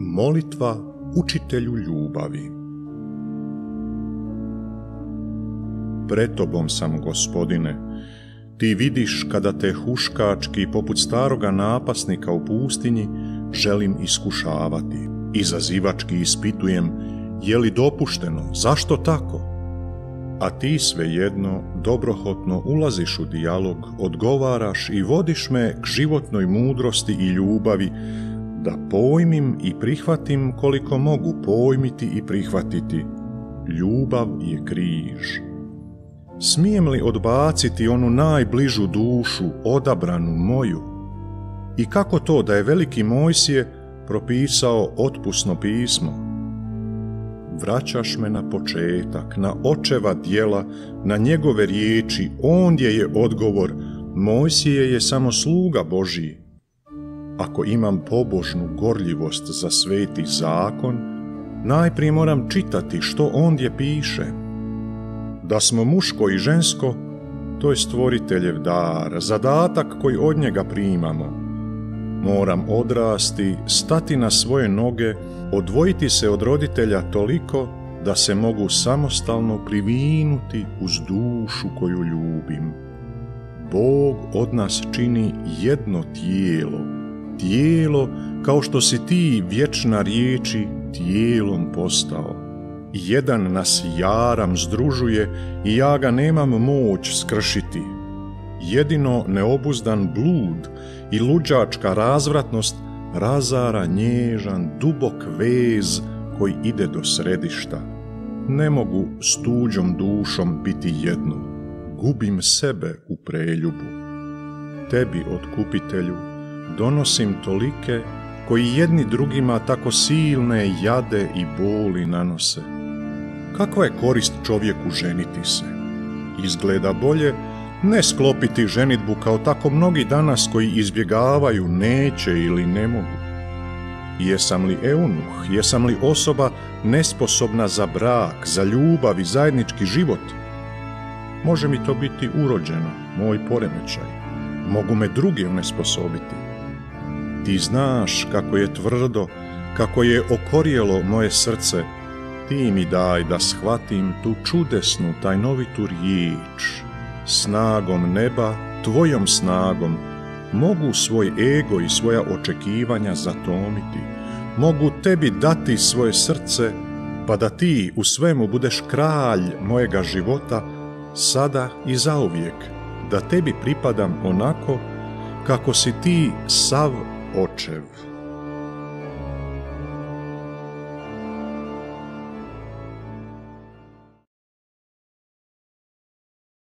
Molitva učitelju ljubavi. Pred tobom sam, Gospodine, ti vidiš kada te huškački poput staroga napasnika u pustinji želim iskušavati. Izazivački ispitujem je li dopušteno, zašto tako? A ti svejedno dobrohotno ulaziš u dijalog, odgovaraš i vodiš me k životnoj mudrosti i ljubavi, da pojmim i prihvatim koliko mogu pojmiti i prihvatiti. Ljubav je križ. Smijem li odbaciti onu najbližu dušu, odabranu moju? I kako to da je veliki Mojsije propisao otpusno pismo? Vraćaš me na početak, na očeva djela, na njegove riječi, ondje je odgovor, Mojsije je samo sluga Božji. Ako imam pobožnu gorljivost za sveti zakon, najprije moram čitati što ondje piše. Da smo muško i žensko, to je stvoriteljev dar, zadatak koji od njega primamo. Moram odrasti, stati na svoje noge, odvojiti se od roditelja toliko da se mogu samostalno privinuti uz dušu koju ljubim. Bog od nas čini jedno tijelo kao što si ti, vječna riječi, tijelom postao. Jedan nas jaram združuje i ja ga nemam moć skršiti. Jedino neobuzdan blud i luđačka razvratnost razara nježan, dubok vez koji ide do središta. Ne mogu s tuđom dušom biti jedno. Gubim sebe u preljubu. Tebi, otkupitelju, donosim tolike koji jedni drugima tako silne jade i boli nanose. Kakva je korist čovjeku ženiti se? Izgleda bolje ne sklopiti ženidbu kao tako mnogi danas koji izbjegavaju, neće ili ne mogu. Jesam li eunuh, jesam li osoba nesposobna za brak, za ljubav i zajednički život? Može mi to biti urođeno, moj poremećaj. Mogu me drugi onesposobiti. Ti znaš kako je tvrdo, kako je okorjelo moje srce. Ti mi daj da shvatim tu čudesnu, tajnovitu riječ. Snagom neba, tvojom snagom, mogu svoj ego i svoja očekivanja zatomiti. Mogu tebi dati svoje srce, pa da ti u svemu budeš kralj mojega života, sada i zauvijek, da tebi pripadam onako kako si ti sav očev.